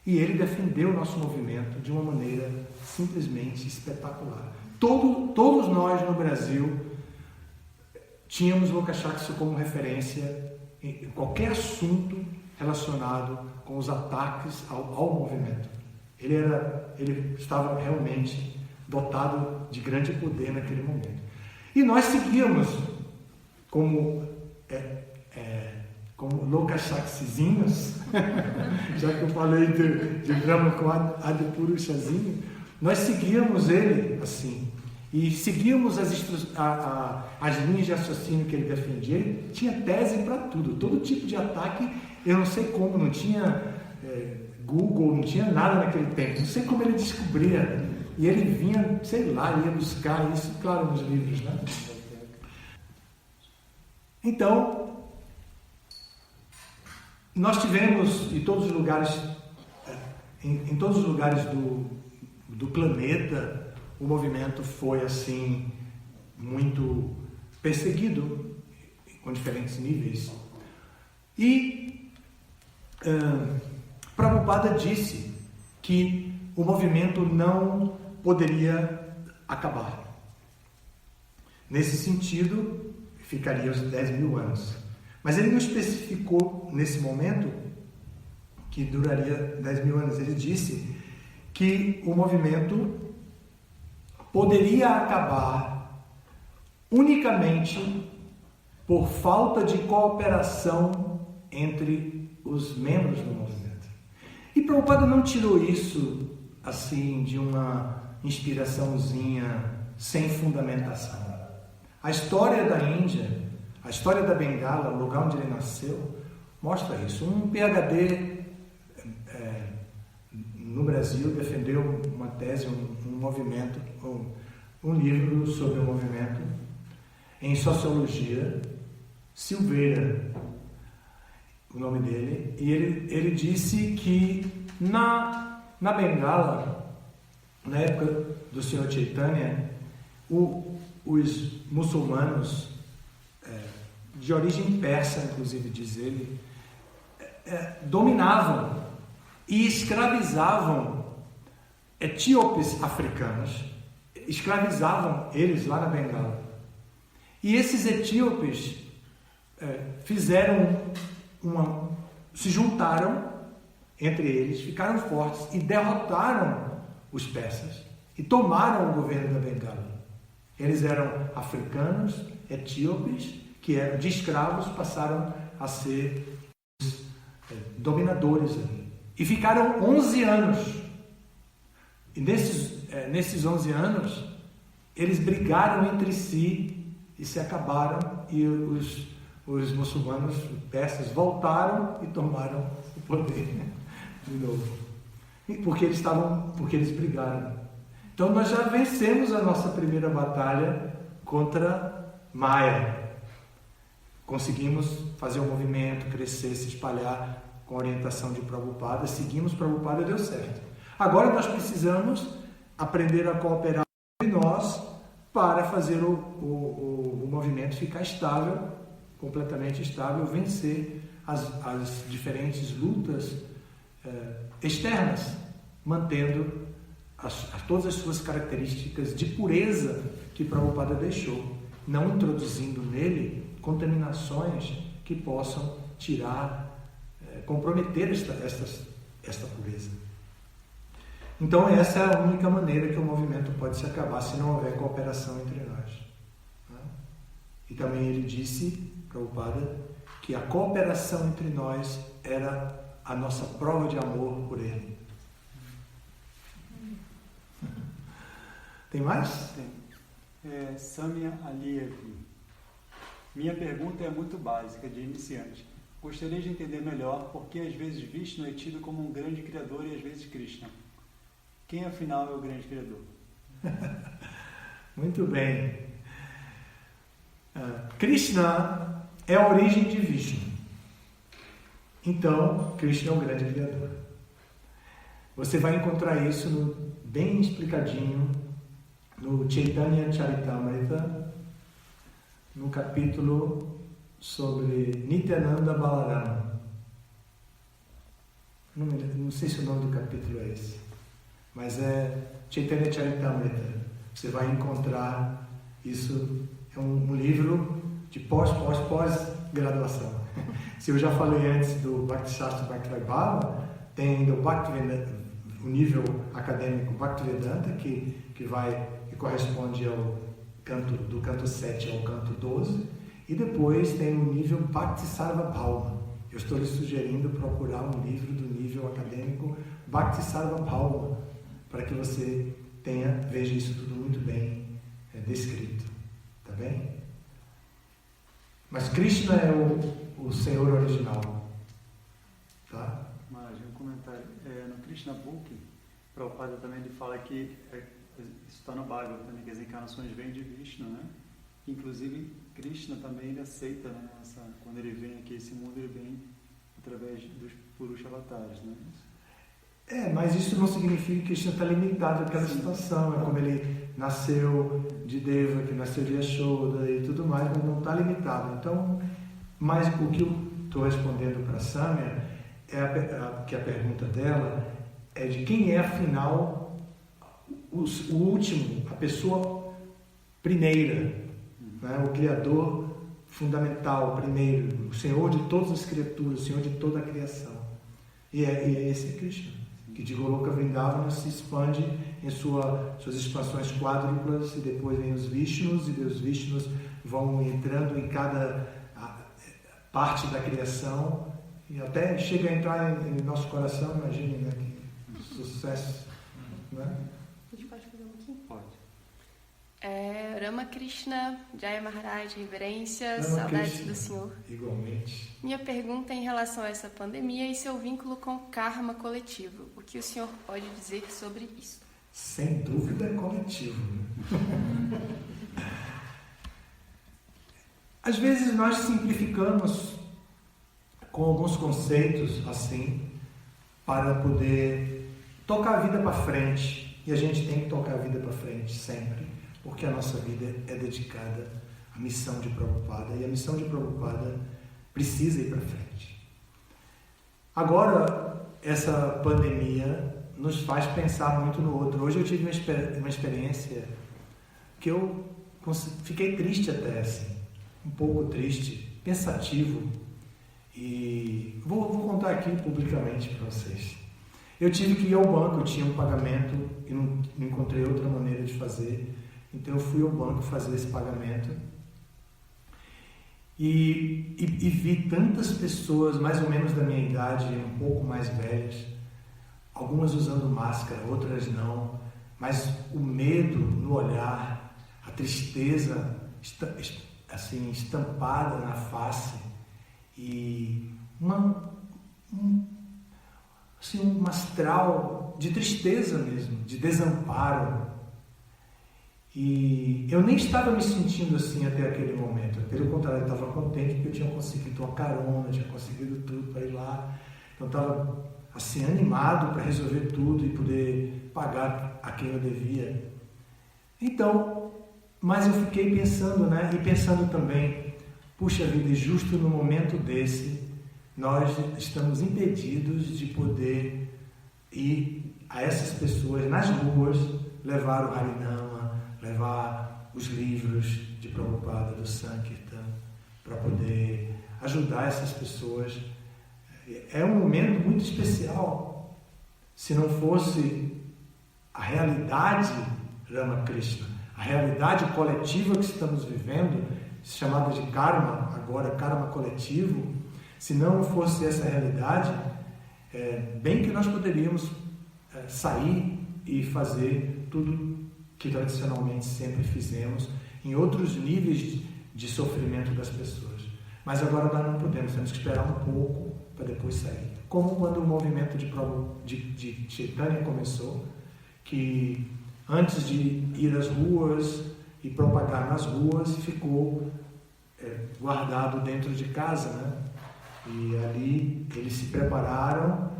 E ele defendeu o nosso movimento de uma maneira simplesmente espetacular. Todos nós no Brasil tínhamos Lokashaksi como referência em qualquer assunto relacionado com os ataques ao movimento. Ele estava realmente dotado de grande poder naquele momento. E nós seguíamos como Lokashaksizinhos, já que eu falei de Brahma com Adipurushazinho, nós seguíamos ele assim, e seguíamos as linhas de raciocínio que ele defendia. Ele tinha tese para tudo, todo tipo de ataque. Eu não sei como, não tinha Google, não tinha nada naquele tempo, não sei como ele descobria, e ele vinha, sei lá, ia buscar isso, claro, nos livros, né? Então, nós tivemos em todos os lugares, do planeta, o movimento foi assim muito perseguido com diferentes níveis. E Prabhupada disse que o movimento não poderia acabar. Nesse sentido, ficaria os 10.000 anos. Mas ele não especificou nesse momento que duraria 10.000 anos. Ele disse que o movimento poderia acabar unicamente por falta de cooperação entre os membros do movimento. E Prabhupada não tirou isso assim de uma inspiraçãozinha sem fundamentação. A história da Índia, a história da Bengala, o lugar onde ele nasceu, mostra isso. Um PhD no Brasil defendeu uma tese, um movimento, um livro sobre o movimento em sociologia, Silveira, o nome dele, e ele disse que na Bengala, na época do Senhor Chaitanya, os muçulmanos, de origem persa, inclusive diz ele, dominavam e escravizavam etíopes africanos, escravizavam eles lá na Bengala. E esses etíopes se juntaram entre eles, ficaram fortes e derrotaram os persas e tomaram o governo da Bengala. Eles eram africanos, etíopes, que eram de escravos, passaram a ser os dominadores ali. E ficaram 11 anos. E nesses 11 anos, eles brigaram entre si e se acabaram. E os muçulmanos, os persas, voltaram e tomaram o poder de novo. Porque eles brigaram. Então nós já vencemos a nossa primeira batalha contra Maia. Conseguimos fazer o movimento crescer, se espalhar com a orientação de Prabhupada, seguimos Prabhupada e deu certo. Agora nós precisamos aprender a cooperar entre nós para fazer o movimento ficar estável, completamente estável, vencer as diferentes lutas externas, mantendo todas as suas características de pureza que Prabhupada deixou, não introduzindo nele contaminações que possam comprometer esta pureza. Então essa é a única maneira que o movimento pode se acabar se não houver cooperação entre nós. E também ele disse, Prabhupada, que a cooperação entre nós era a nossa prova de amor por ele. Tem mais? Tem. Samia Aliyev. Minha pergunta é muito básica, de iniciante. Gostaria de entender melhor por que às vezes Vishnu é tido como um grande criador e às vezes Krishna. Quem afinal é o grande criador? Muito bem. Krishna é a origem de Vishnu. Então, Krishna é o grande criador. Você vai encontrar isso bem explicadinho no Chaitanya Charitamrita, no capítulo sobre Nityananda Balarama. Não sei se o nome do capítulo é esse, mas é Chaitanya Charitamrita. Você vai encontrar isso, é um livro de pós-graduação. Se eu já falei antes do Bhakti Shastra Bhakti-Vaibhava, tem ainda o nível acadêmico Bhaktivedanta, que corresponde ao do canto 7 ao canto 12, e depois tem o nível Bhakti Sarvabhauma. Eu estou lhe sugerindo procurar um livro do nível acadêmico Bhakti Sarvabhauma, para que você veja isso tudo muito bem descrito. Tá bem? Mas Krishna é o Senhor original. Tá? Mas um comentário. No Krishna Book, Prabhupada também ele fala que isso está no Bhagavad, também, que as encarnações vêm de Vishnu, né? Inclusive, Krishna também ele aceita, né? Quando ele vem aqui, esse mundo, ele vem através dos Purusha Avatares, né? Mas isso não significa que Krishna está limitado àquela situação. É como ele nasceu de Deva, que nasceu de Yashoda e tudo mais, mas não está limitado. Então, mas o que eu estou respondendo para a Samia que a pergunta dela é de quem é, afinal, o último, a pessoa primeira, né? O Criador fundamental, primeiro, o Senhor de todas as criaturas, o Senhor de toda a criação. E esse é Krishna, que de Goloka Vrindavana se expande em suas expansões quádruplas, e depois vem os Vishnus, e os Vishnus vão entrando em cada parte da criação, e até chega a entrar em nosso coração. Imagine, né? Que sucesso, né? A gente pode fazer um aqui? Pode. Ramakrishna, Jaya Maharaj, reverências, Ramakrishna, saudades do Senhor. Igualmente. Minha pergunta é em relação a essa pandemia e seu vínculo com o karma coletivo. O que o Senhor pode dizer sobre isso? Sem dúvida é coletivo. Né? Às vezes nós simplificamos com alguns conceitos assim para poder tocar a vida para frente, e a gente tem que tocar a vida para frente sempre, porque a nossa vida é dedicada à missão de Prabhupada, e a missão de Prabhupada precisa ir para frente. Agora, essa pandemia nos faz pensar muito no outro. Hoje eu tive uma experiência que eu fiquei triste até, assim, um pouco triste, pensativo, e vou contar aqui publicamente para vocês. Eu tive que ir ao banco, eu tinha um pagamento e não encontrei outra maneira de fazer, então eu fui ao banco fazer esse pagamento e vi tantas pessoas mais ou menos da minha idade, um pouco mais velhas, algumas usando máscara, outras não, mas o medo no olhar, a tristeza assim, estampada na face e assim, um astral de tristeza mesmo, de desamparo. E eu nem estava me sentindo assim até aquele momento. Pelo contrário, eu estava contente porque eu tinha conseguido uma carona, tinha conseguido tudo para ir lá. Então eu estava assim, animado para resolver tudo e poder pagar a quem eu devia. Então, mas eu fiquei pensando, né? E pensando também, puxa vida, e justo no momento desse, nós estamos impedidos de poder ir a essas pessoas nas ruas, levar o Harinama, levar os livros de Prabhupada, do Sankirtan, para poder ajudar essas pessoas. É um momento muito especial. Se não fosse a realidade Ramakrishna, a realidade coletiva que estamos vivendo, chamada de karma, agora karma coletivo, se não fosse essa realidade, bem que nós poderíamos sair e fazer tudo que tradicionalmente sempre fizemos em outros níveis de sofrimento das pessoas. Mas agora nós não podemos, temos que esperar um pouco para depois sair. Como quando o movimento de Chaitanya começou, que antes de ir às ruas e propagar nas ruas, ficou guardado dentro de casa, né? E ali eles se prepararam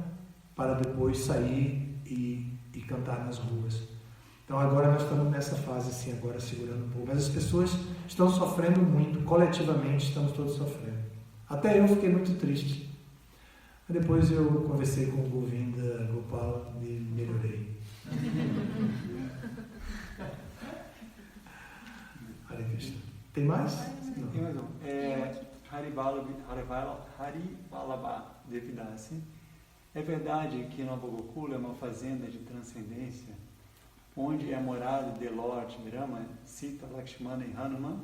para depois sair e cantar nas ruas. Então agora nós estamos nessa fase assim, agora segurando um pouco. Mas as pessoas estão sofrendo muito, coletivamente estamos todos sofrendo. Até eu fiquei muito triste. Mas depois eu conversei com o Govinda Gopal e melhorei. Hare Krishna. Tem mais? Não. Tem mais um. Harivalabha Devidasi. É verdade que Nova Gokula é uma fazenda de transcendência, onde é morada de Lord Rama, Sita, Lakshmana e Hanuman.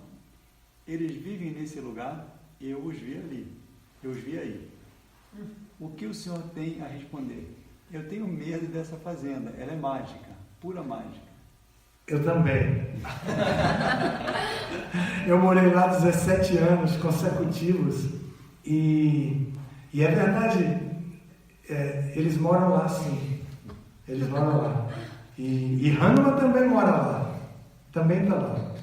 Eles vivem nesse lugar e eu os vi ali. Eu os vi aí. O que o senhor tem a responder? Eu tenho medo dessa fazenda. Ela é mágica, pura mágica. Eu também. Eu morei lá 17 anos consecutivos e é verdade, eles moram lá sim. Eles moram lá. E Hanuman também mora lá. Também está lá.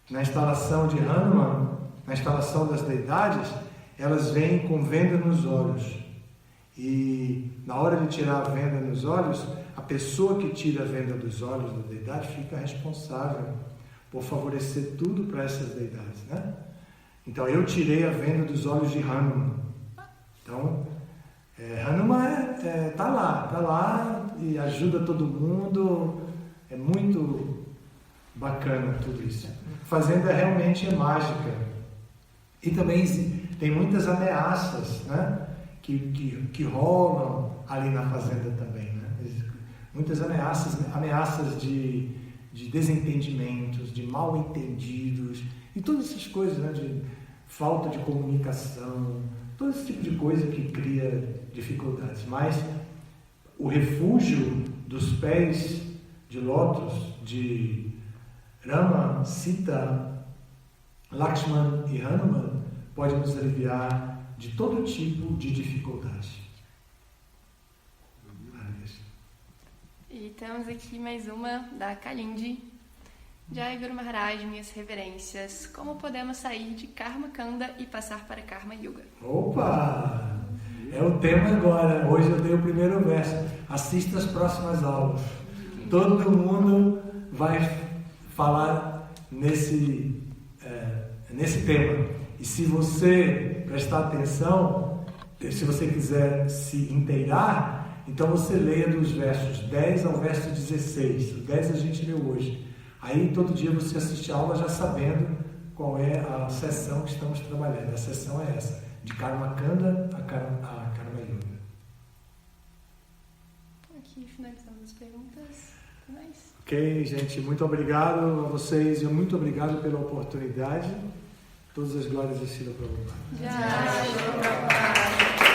Na instalação de Hanuman, na instalação das deidades, elas vêm com venda nos olhos. E na hora de tirar a venda nos olhos, a pessoa que tira a venda dos olhos da deidade fica responsável por favorecer tudo para essas deidades, né? Então eu tirei a venda dos olhos de Hanuman. Então Hanuman tá lá e ajuda todo mundo. É muito bacana tudo isso. A fazenda realmente é mágica. E também tem muitas ameaças, né? Que rolam ali na fazenda também, né? Muitas ameaças de desentendimentos, de mal entendidos e todas essas coisas, né? De falta de comunicação, todo esse tipo de coisa que cria dificuldades. Mas o refúgio dos pés de lótus de Rama, Sita, Lakshman e Hanuman pode nos aliviar de todo tipo de dificuldade. E temos aqui mais uma da Kalindi. Jai Guru Maharaj, minhas reverências. Como podemos sair de Karma Kanda e passar para Karma Yuga? Opa! É o tema agora. Hoje eu dei o primeiro verso. Assista as próximas aulas. Todo mundo vai falar nesse tema. E se você prestar atenção, se você quiser se inteirar, então você leia dos versos 10 ao verso 16. O 10 a gente leu hoje. Aí todo dia você assiste a aula já sabendo qual é a sessão que estamos trabalhando. A sessão é essa, de Karma Kanda a Karma Yuga. Aqui finalizamos as perguntas. Tem mais? Ok, gente, muito obrigado a vocês e muito obrigado pela oportunidade. Todas as glórias a Srila Prabhupada. Jai Guru Prabhupada.